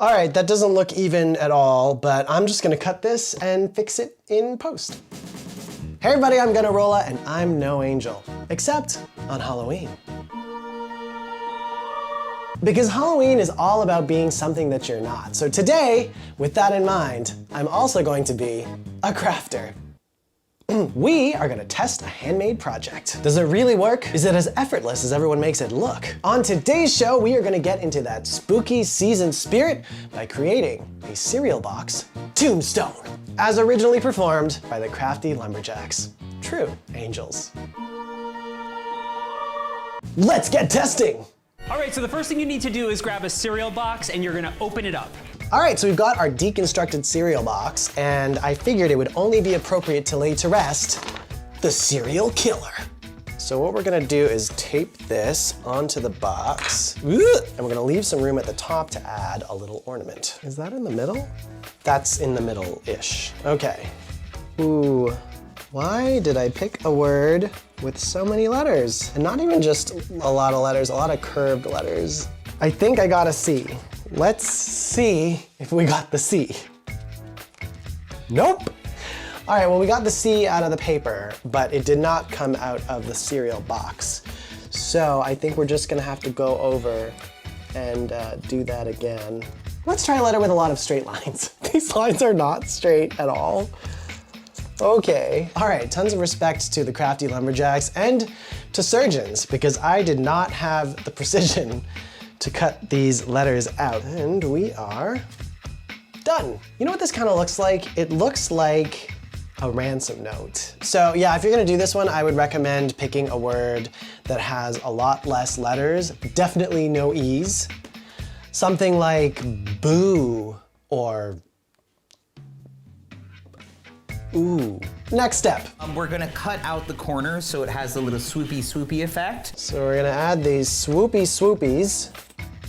All right, that doesn't look even at all, but I'm just gonna cut this and fix it in post. Hey everybody, I'm Gunnarolla, and I'm no angel, except on Halloween. Because Halloween is all about being something that you're not. So today, with that in mind, I'm also going to be a crafter. We are gonna test a handmade project. Does it really work? Is it as effortless as everyone makes it look? On today's show, we are gonna get into that spooky season spirit by creating a cereal box tombstone, as originally performed by the Crafty Lumberjacks. True angels. Let's get testing! All right, so the first thing you need to do is grab a cereal box and you're gonna open it up. All right, so we've got our deconstructed cereal box, and I figured it would only be appropriate to lay to rest the serial killer. So what we're gonna do is tape this onto the box, and we're gonna leave some room at the top to add a little ornament. Is that in the middle? That's in the middle-ish. Okay. Ooh, why did I pick a word with so many letters? And not even just a lot of letters, a lot of curved letters. I think I got a C. Let's see if we got the C. Nope. All right, well, we got the C out of the paper, but it did not come out of the cereal box. So I think we're just gonna have to go over and do that again. Let's try a letter with a lot of straight lines. These lines are not straight at all. Okay, all right, tons of respect to the Crafty Lumberjacks and to surgeons, because I did not have the precision to cut these letters out, and we are done. You know what this kind of looks like? It looks like a ransom note. So yeah, if you're gonna do this one, I would recommend picking a word that has a lot less letters, definitely no E's. Something like boo or ooh. Next step. We're gonna cut out the corners so it has a little swoopy effect. So we're gonna add these swoopy swoopies.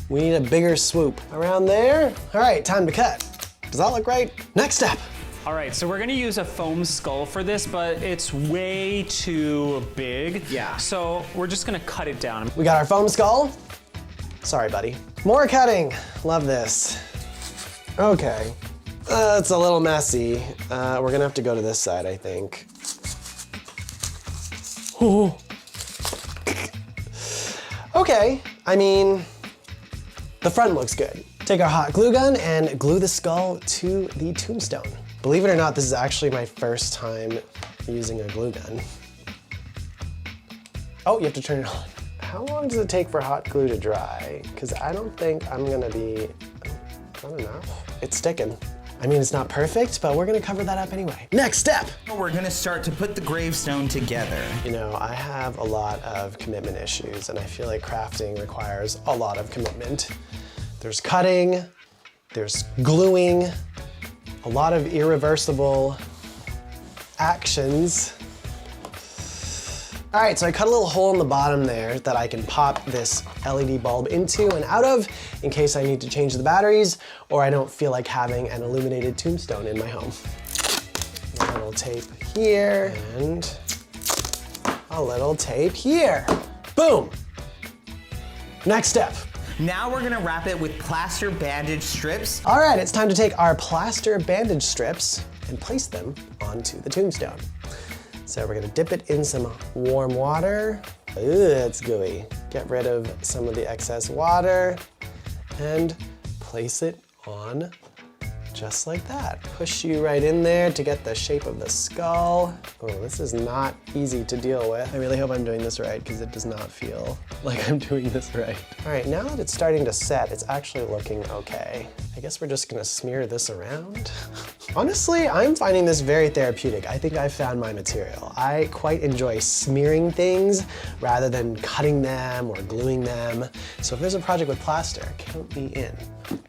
We need a bigger swoop. Around there. All right, time to cut. Does that look right? Next step. All right, so we're gonna use a foam skull for this, but it's way too big. Yeah. So we're just gonna cut it down. We got our foam skull. Sorry, buddy. More cutting. Love this. Okay. It's a little messy. We're gonna have to go to this side, I think. Ooh. Okay, I mean, the front looks good. Take our hot glue gun and glue the skull to the tombstone. Believe it or not, this is actually my first time using a glue gun. Oh, you have to turn it on. How long does it take for hot glue to dry? Because I don't think I'm gonna be, not enough. It's sticking. I mean, it's not perfect, but we're gonna cover that up anyway. Next step. We're gonna start to put the gravestone together. You know, I have a lot of commitment issues, and I feel like crafting requires a lot of commitment. There's cutting, there's gluing, a lot of irreversible actions. All right, so I cut a little hole in the bottom there that I can pop this LED bulb into and out of in case I need to change the batteries or I don't feel like having an illuminated tombstone in my home. A little tape here and a little tape here. Boom. Next step. Now we're gonna wrap it with plaster bandage strips. All right, it's time to take our plaster bandage strips and place them onto the tombstone. So we're gonna dip it in some warm water. Ooh, it's gooey. Get rid of some of the excess water and place it on just like that. Push you right in there to get the shape of the skull. Oh, this is not easy to deal with. I really hope I'm doing this right because it does not feel like I'm doing this right. All right, now that it's starting to set, it's actually looking okay. I guess we're just gonna smear this around. Honestly, I'm finding this very therapeutic. I think I've found my material. I quite enjoy smearing things rather than cutting them or gluing them. So if there's a project with plaster, count me in.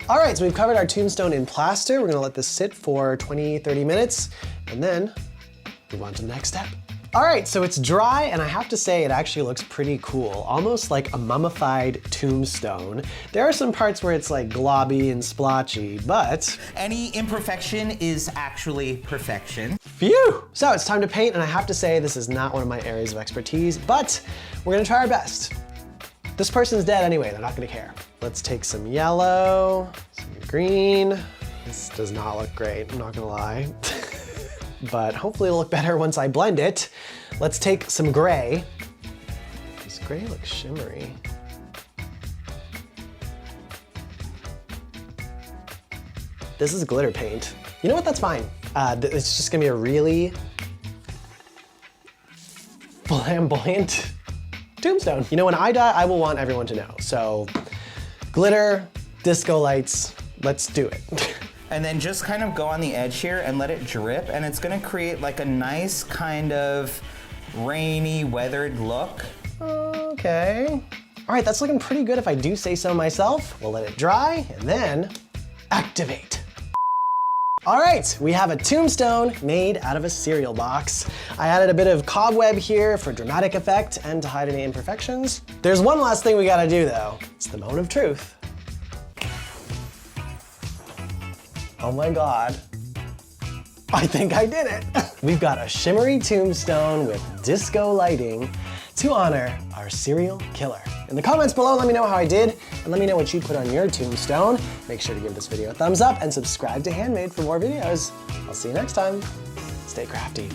All right, so we've covered our tombstone in plaster. We're gonna let this sit for 20, 30 minutes and then move on to the next step. All right, so it's dry, and I have to say it actually looks pretty cool, almost like a mummified tombstone. There are some parts where it's like globby and splotchy, but any imperfection is actually perfection. Phew! So it's time to paint, and I have to say this is not one of my areas of expertise, but we're gonna try our best. This person's dead anyway, they're not gonna care. Let's take some yellow, some green. This does not look great, I'm not gonna lie. But hopefully it'll look better once I blend it. Let's take some gray. This gray looks shimmery. This is glitter paint. You know what, that's fine. It's just gonna be a really flamboyant tombstone. You know, when I die, I will want everyone to know. So glitter, disco lights, let's do it. And then just kind of go on the edge here and let it drip, and it's gonna create like a nice kind of rainy, weathered look. Okay. All right, that's looking pretty good if I do say so myself. We'll let it dry and then activate. All right, we have a tombstone made out of a cereal box. I added a bit of cobweb here for dramatic effect and to hide any imperfections. There's one last thing we gotta do though. It's the moment of truth. Oh my God. I think I did it. We've got a shimmery tombstone with disco lighting to honor our serial killer. In the comments below, let me know how I did, and let me know what you put on your tombstone. Make sure to give this video a thumbs up and subscribe to Handmade for more videos. I'll see you next time. Stay crafty.